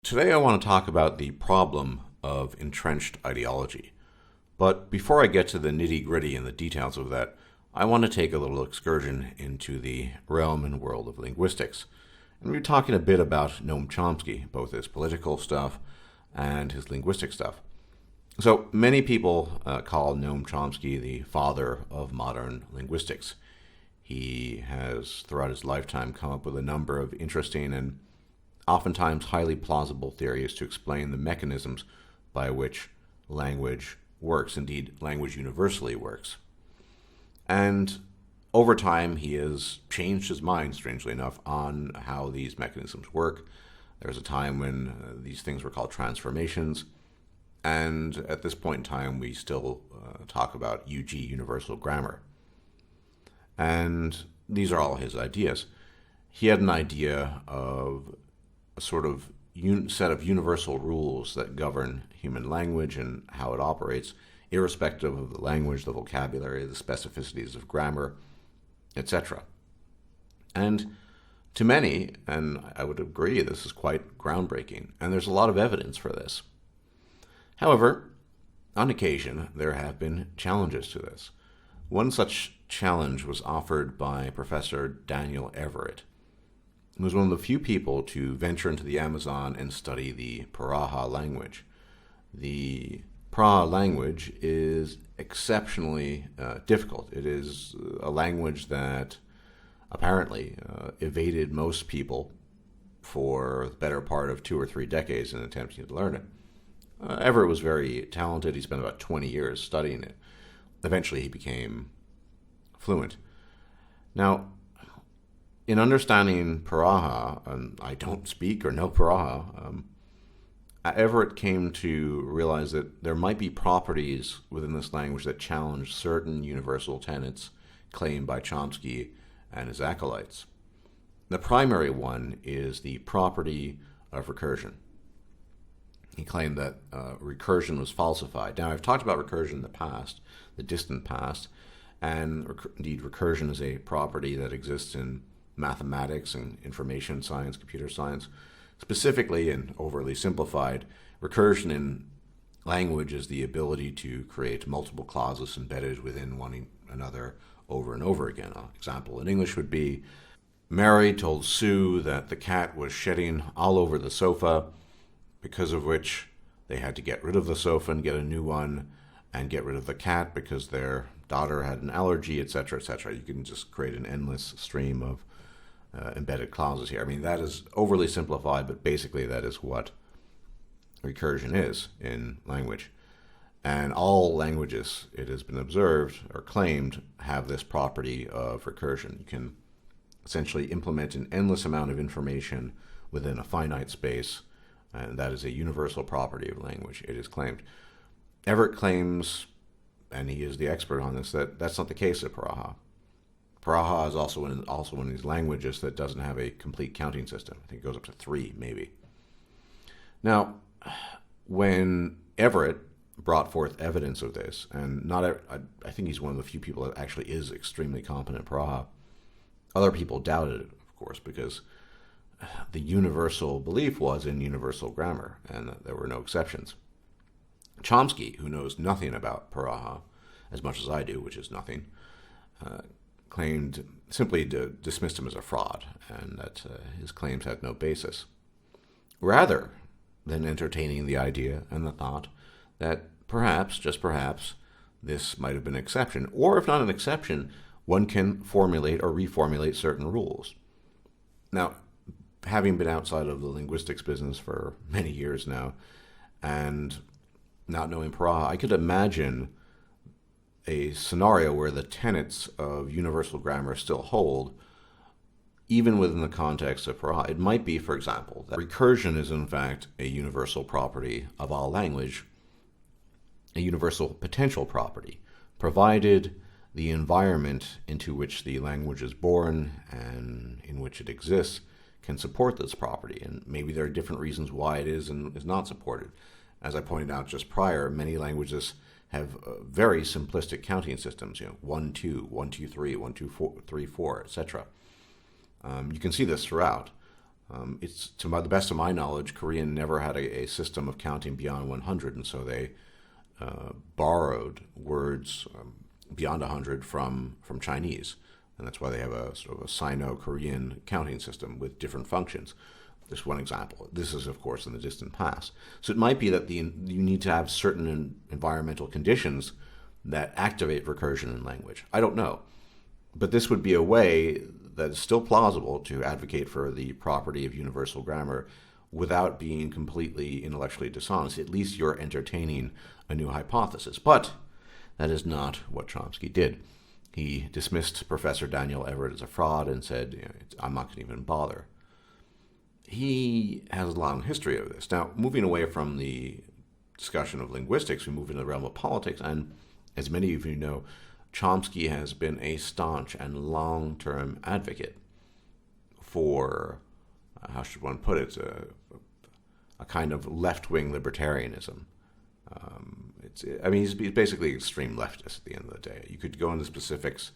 Today I want to talk about the problem of entrenched ideology. But before I get to the nitty-gritty and the details of that, I want to take a little excursion into the realm and world of linguistics. And we're talking a bit about Noam Chomsky, both his political stuff and his linguistic stuff. So many people call Noam Chomsky the father of modern linguistics. He has, throughout his lifetime, come up with a number of interesting and oftentimes highly plausible theories to explain the mechanisms by which language works. Indeed, language universally works. And over time, he has changed his mind, strangely enough, on how these mechanisms work. There was a time when these things were called transformations. And at this point in time, we still talk about UG, universal grammar. And these are all his ideas. He had an idea of a sort of set of universal rules that govern human language and how it operates, irrespective of the language, the vocabulary, the specificities of grammar, etc. And to many, and I would agree, this is quite groundbreaking, and there's a lot of evidence for this. However, on occasion, there have been challenges to this. One such challenge was offered by Professor Daniel Everett. He was one of the few people to venture into the Amazon and study the Piraha language. The Piraha language is exceptionally difficult. It is a language that apparently evaded most people for the better part of 2 or 3 decades in attempting to learn it. Everett was very talented. He spent about 20 years studying it. Eventually, he became fluent. Now, in understanding Piraha, and I don't speak or know Piraha, Everett came to realize that there might be properties within this language that challenge certain universal tenets claimed by Chomsky and his acolytes. The primary one is the property of recursion. He claimed that recursion was falsified. Now, I've talked about recursion in the past, the distant past, and indeed recursion is a property that exists in mathematics and information science, computer science. Specifically and overly simplified, recursion in language is the ability to create multiple clauses embedded within one another over and over again. An example in English would be, Mary told Sue that the cat was shedding all over the sofa, because of which they had to get rid of the sofa and get a new one, and get rid of the cat because their daughter had an allergy, etc., etc. You can just create an endless stream of embedded clauses here. I mean, that is overly simplified, but basically that is what recursion is in language. And all languages, it has been observed or claimed, have this property of recursion. You can essentially implement an endless amount of information within a finite space, and that is a universal property of language, it is claimed. Everett claims, and he is the expert on this, that that's not the case at Piraha. Piraha is also one of these languages that doesn't have a complete counting system. I think it goes up to 3, maybe. Now, when Everett brought forth evidence of this, and I think he's one of the few people that actually is extremely competent at Piraha, other people doubted it, of course, because the universal belief was in universal grammar, and there were no exceptions. Chomsky, who knows nothing about Piraha, as much as I do, which is nothing, claimed simply dismissed him as a fraud, and that his claims had no basis. Rather than entertaining the idea and the thought that perhaps, just perhaps, this might have been an exception, or if not an exception, one can formulate or reformulate certain rules. Now, having been outside of the linguistics business for many years now, and not knowing Piraha, I could imagine a scenario where the tenets of universal grammar still hold, even within the context of Piraha. It might be, for example, that recursion is in fact a universal property of all language, a universal potential property, provided the environment into which the language is born and in which it exists can support this property. And maybe there are different reasons why it is and is not supported. As I pointed out just prior, many languages have very simplistic counting systems, 1, 2, 1, 2, 3, 1, 2, 4, 3, 4, etc. You can see this throughout. It's to the best of my knowledge, Korean never had a system of counting beyond 100, and so they borrowed words beyond 100 from Chinese, and that's why they have a sort of a Sino-Korean counting system with different functions. Just one example. This is, of course, in the distant past. So it might be that you need to have certain environmental conditions that activate recursion in language. I don't know. But this would be a way that is still plausible to advocate for the property of universal grammar without being completely intellectually dishonest. At least you're entertaining a new hypothesis. But that is not what Chomsky did. He dismissed Professor Daniel Everett as a fraud and said, I'm not going to even bother. He has a long history of this. Now, moving away from the discussion of linguistics, we move into the realm of politics, and as many of you know, Chomsky has been a staunch and long-term advocate for, how should one put it, a kind of left-wing libertarianism. He's basically extreme leftist at the end of the day. You could go into specifics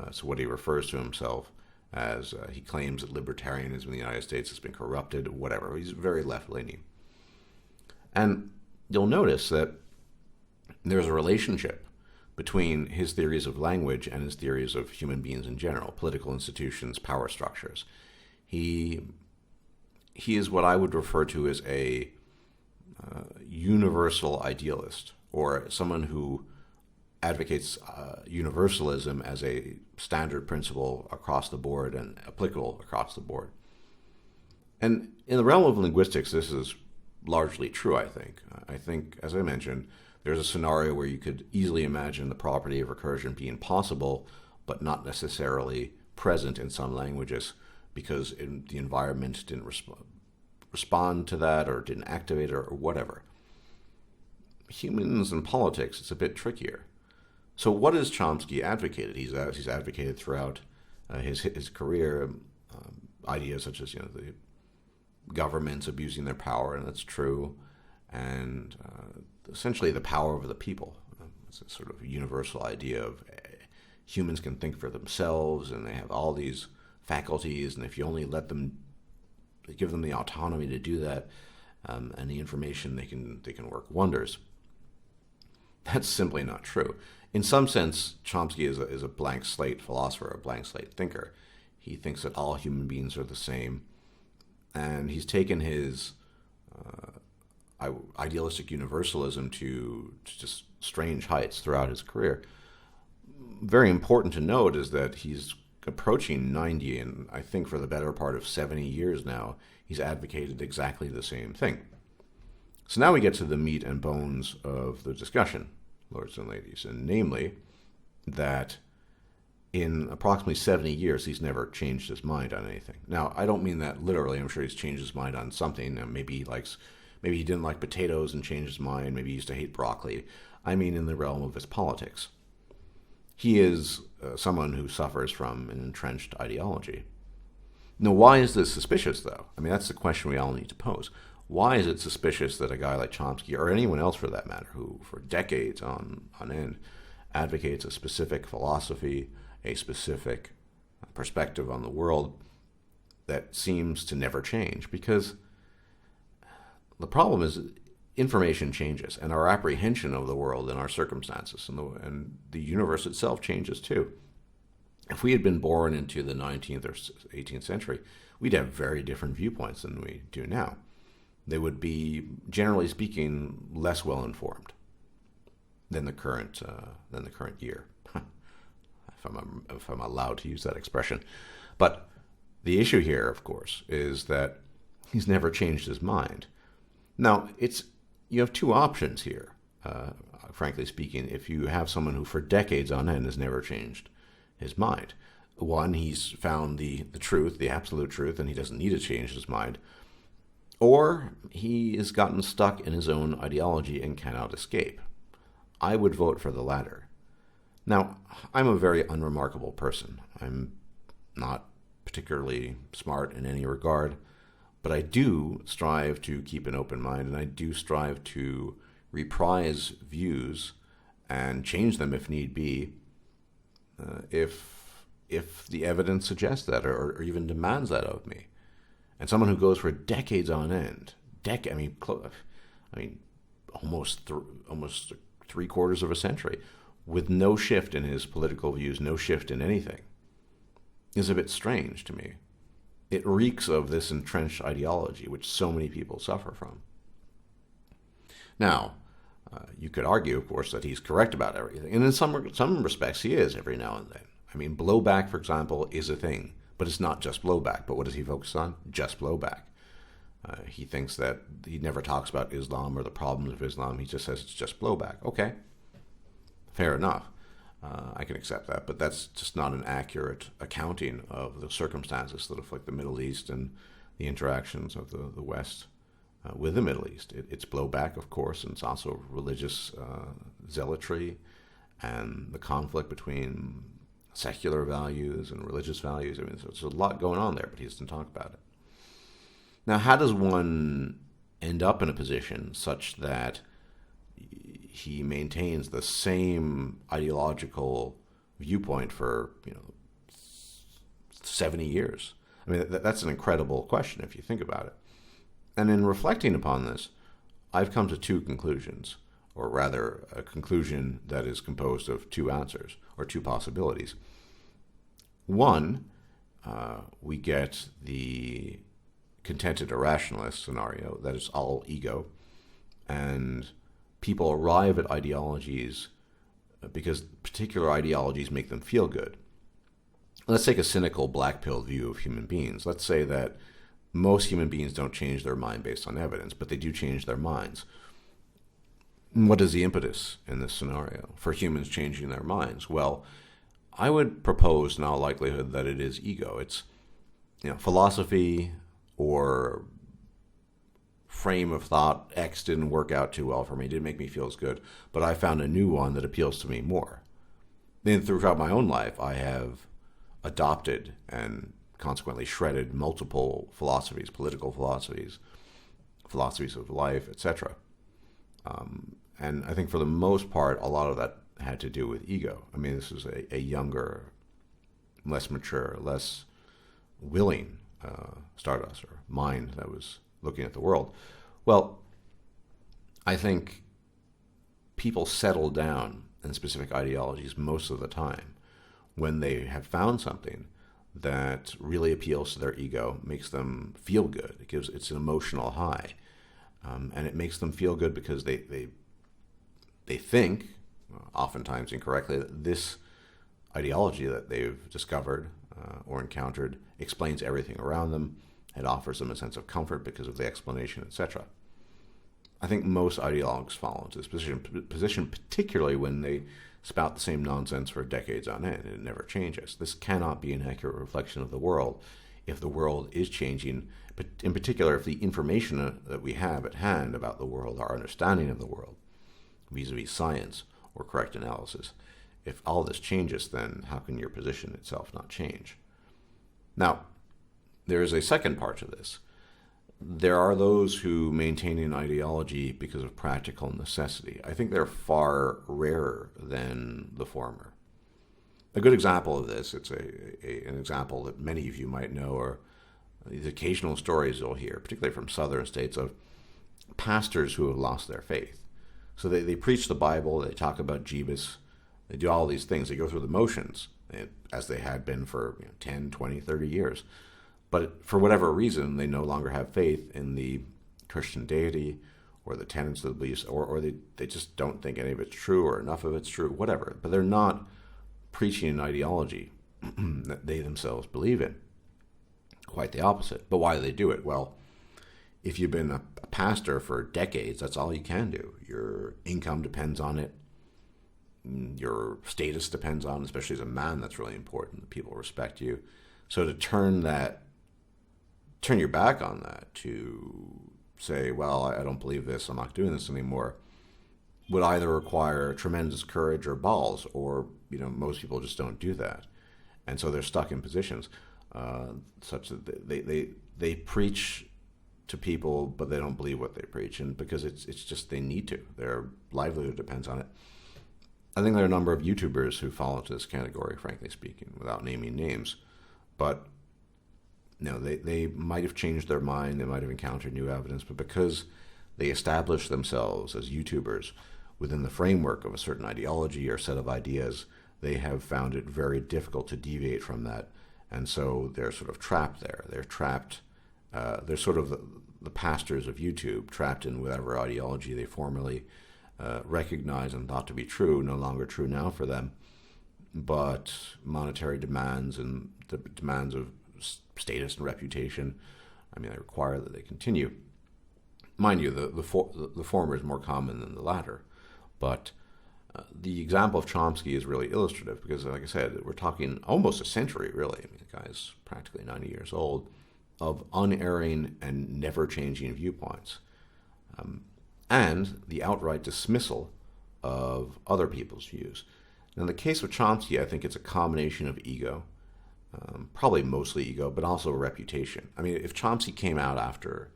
as to what he refers to himself as. He claims that libertarianism in the United States has been corrupted, whatever. He's very left-leaning. And you'll notice that there's a relationship between his theories of language and his theories of human beings in general, political institutions, power structures. He is what I would refer to as a universal idealist, or someone who advocates universalism as a standard principle across the board and applicable across the board. And in the realm of linguistics, this is largely true, I think. I think, as I mentioned, there's a scenario where you could easily imagine the property of recursion being possible, but not necessarily present in some languages because the environment didn't respond to that or didn't activate it or whatever. Humans and politics, it's a bit trickier. So what has Chomsky advocated? He's advocated throughout his career ideas such as the governments abusing their power, and that's true, and essentially the power over the people. It's a sort of universal idea of humans can think for themselves, and they have all these faculties, and if you only give them the autonomy to do that, and the information, they can work wonders. That's simply not true. In some sense, Chomsky is a blank slate philosopher, a blank slate thinker. He thinks that all human beings are the same, and he's taken his idealistic universalism to just strange heights throughout his career. Very important to note is that he's approaching 90, and I think for the better part of 70 years now, he's advocated exactly the same thing. So now we get to the meat and bones of the discussion, lords and ladies, and namely that in approximately 70 years, he's never changed his mind on anything. Now, I don't mean that literally. I'm sure he's changed his mind on something. Maybe he didn't like potatoes and changed his mind. Maybe he used to hate broccoli. I mean in the realm of his politics. He is someone who suffers from an entrenched ideology. Now, why is this suspicious, though? I mean, that's the question we all need to pose. Why is it suspicious that a guy like Chomsky, or anyone else for that matter, who for decades on end advocates a specific philosophy, a specific perspective on the world that seems to never change? Because the problem is information changes, and our apprehension of the world and our circumstances and the universe itself changes too. If we had been born into the 19th or 18th century, we'd have very different viewpoints than we do now. They would be, generally speaking, less well informed than the current year, if I'm allowed to use that expression. But the issue here, of course, is that he's never changed his mind. Now, you have two options here, frankly speaking, if you have someone who for decades on end has never changed his mind. One, he's found the truth, the absolute truth, and he doesn't need to change his mind. Or he has gotten stuck in his own ideology and cannot escape. I would vote for the latter. Now, I'm a very unremarkable person. I'm not particularly smart in any regard, but I do strive to keep an open mind, and I do strive to reprise views and change them if need be, if the evidence suggests that or even demands that of me. and someone who goes for decades on end, almost three-quarters of a century, with no shift in his political views, no shift in anything, is a bit strange to me. It reeks of this entrenched ideology, which so many people suffer from. Now, you could argue, of course, that he's correct about everything, and in some respects he is every now and then. I mean, blowback, for example, is a thing, but it's not just blowback. But what does he focus on? Just blowback. He thinks that he never talks about Islam or the problems of Islam. He just says it's just blowback. Okay, fair enough. I can accept that, but that's just not an accurate accounting of the circumstances that afflict the Middle East and the interactions of the West with the Middle East. It's blowback, of course, and it's also religious zealotry and the conflict between secular values and religious values. I mean, so there's a lot going on there, but he doesn't talk about it. Now, how does one end up in a position such that he maintains the same ideological viewpoint for 70 years? I mean, that's an incredible question if you think about it. And in reflecting upon this, I've come to two conclusions, or rather a conclusion that is composed of two answers, or two possibilities. One, we get the contented irrationalist scenario, that is all ego, and people arrive at ideologies because particular ideologies make them feel good. Let's take a cynical black-pilled view of human beings. Let's say that most human beings don't change their mind based on evidence, but they do change their minds. What is the impetus in this scenario for humans changing their minds? Well, I would propose in all likelihood that it is ego. It's philosophy or frame of thought X didn't work out too well for me, didn't make me feel as good, but I found a new one that appeals to me more. Then throughout my own life, I have adopted and consequently shredded multiple philosophies, political philosophies, philosophies of life, etc. And I think for the most part, a lot of that had to do with ego. I mean, this is a younger, less mature, less willing Stardust or mind that was looking at the world. Well, I think people settle down in specific ideologies most of the time when they have found something that really appeals to their ego, makes them feel good. It's an emotional high, and it makes them feel good because they think, oftentimes incorrectly, that this ideology that they've discovered or encountered explains everything around them. It offers them a sense of comfort because of the explanation, etc. I think most ideologues fall into this position, particularly when they spout the same nonsense for decades on end. It never changes. This cannot be an accurate reflection of the world if the world is changing, but in particular if the information that we have at hand about the world, our understanding of the world, vis-a-vis science or correct analysis, if all this changes, then how can your position itself not change? Now, there is a second part to this. There are those who maintain an ideology because of practical necessity. I think they're far rarer than the former. A good example of this, it's an example that many of you might know, are these occasional stories you'll hear, particularly from southern states, of pastors who have lost their faith. So they preach the Bible, they talk about Jesus, they do all these things, they go through the motions, as they had been for 10, 20, 30 years. But for whatever reason, they no longer have faith in the Christian deity or the tenets of the beliefs, or they just don't think any of it's true or enough of it's true, whatever. But they're not preaching an ideology that they themselves believe in. Quite the opposite. But why do they do it? Well, if you've been a pastor for decades, that's all you can do. Your income depends on it. Your status depends on it, especially as a man. That's really important, that people respect you. So to turn your back on that, to say, well, I don't believe this, I'm not doing this anymore, would either require tremendous courage or balls, or most people just don't do that, and so they're stuck in positions such that they preach to people, but they don't believe what they preach, and because it's just they need to. Their livelihood depends on it. I think there are a number of YouTubers who fall into this category, frankly speaking, without naming names, but they might have changed their mind, they might have encountered new evidence, but because they established themselves as YouTubers within the framework of a certain ideology or set of ideas, they have found it very difficult to deviate from that. And so they're sort of trapped there. They're trapped, they're sort of the pastors of YouTube, trapped in whatever ideology they formerly recognized and thought to be true, no longer true now for them. But monetary demands and the demands of status and reputation, they require that they continue. Mind you, the former is more common than the latter. But the example of Chomsky is really illustrative because, like I said, we're talking almost a century, really. The guy's practically 90 years old, of unerring and never-changing viewpoints. And the outright dismissal of other people's views. Now, in the case of Chomsky, I think it's a combination of ego, probably mostly ego, but also reputation. If Chomsky came out after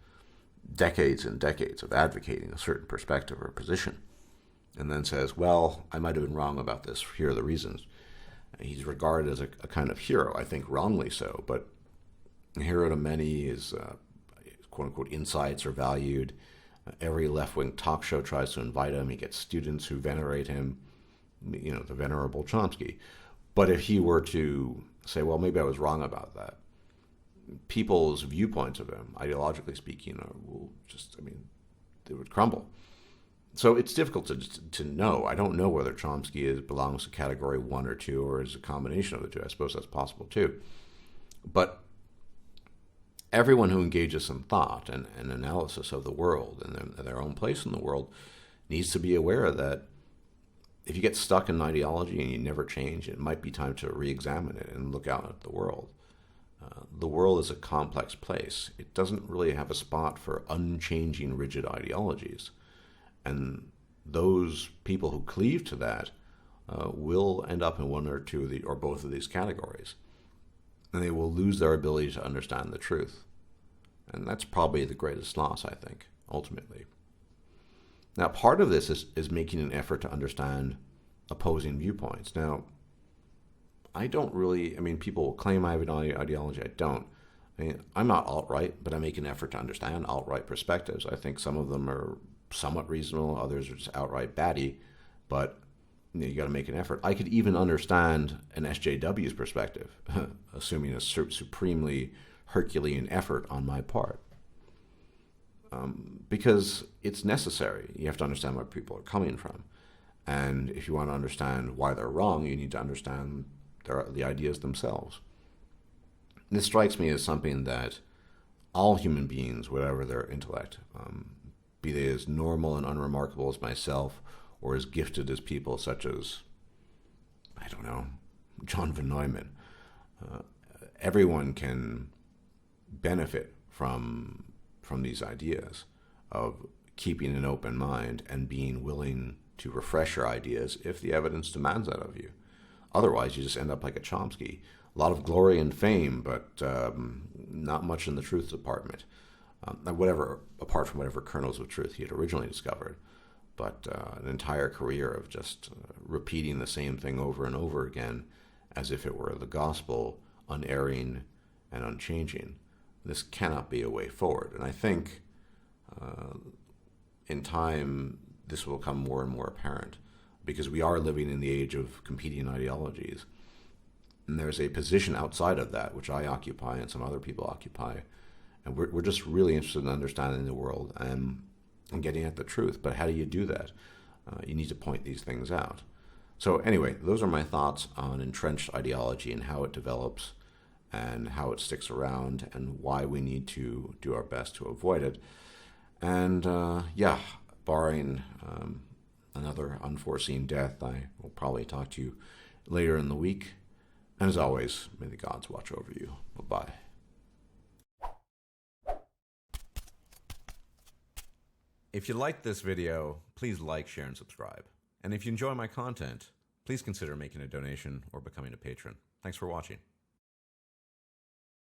decades and decades of advocating a certain perspective or position, and then says, well, I might have been wrong about this, here are the reasons, he's regarded as a kind of hero, I think wrongly so, but a hero to many, his quote-unquote insights are valued. Every left-wing talk show tries to invite him. He gets students who venerate him, the venerable Chomsky. But if he were to say, well, maybe I was wrong about that, people's viewpoints of him, ideologically speaking, they would crumble. So it's difficult to know. I don't know whether Chomsky belongs to category 1 or 2 or is a combination of the two. I suppose that's possible too. But everyone who engages in thought and analysis of the world and their own place in the world needs to be aware that if you get stuck in an ideology and you never change, it might be time to re-examine it and look out at the world. The world is a complex place. It doesn't really have a spot for unchanging, rigid ideologies. And those people who cleave to that will end up in one or two or both of these categories. And they will lose their ability to understand the truth. And that's probably the greatest loss, I think, ultimately. Now, part of this is making an effort to understand opposing viewpoints. Now, I don't really, people will claim I have an ideology. I don't. I'm not alt-right, but I make an effort to understand alt-right perspectives. I think some of them are somewhat reasonable, others are just outright batty, but you got to make an effort. I could even understand an SJW's perspective, assuming a supremely Herculean effort on my part. Because it's necessary. You have to understand where people are coming from. And if you want to understand why they're wrong, you need to understand the ideas themselves. And this strikes me as something that all human beings, whatever their intellect, be they as normal and unremarkable as myself, or as gifted as people such as, John von Neumann, everyone can benefit from these ideas of keeping an open mind and being willing to refresh your ideas if the evidence demands that of you. Otherwise, you just end up like a Chomsky. A lot of glory and fame, but not much in the truth department. Apart from whatever kernels of truth he had originally discovered. But an entire career of just repeating the same thing over and over again as if it were the gospel, unerring and unchanging. This cannot be a way forward. And I think in time this will become more and more apparent because we are living in the age of competing ideologies. And there's a position outside of that, which I occupy and some other people occupy. And we're just really interested in understanding the world and getting at the truth. But how do you do that? You need to point these things out. So anyway, those are my thoughts on entrenched ideology and how it develops and how it sticks around and why we need to do our best to avoid it. And barring another unforeseen death, I will probably talk to you later in the week. And as always, may the gods watch over you. Bye-bye. If you liked this video, please like, share, and subscribe. And if you enjoy my content, please consider making a donation or becoming a patron. Thanks for watching.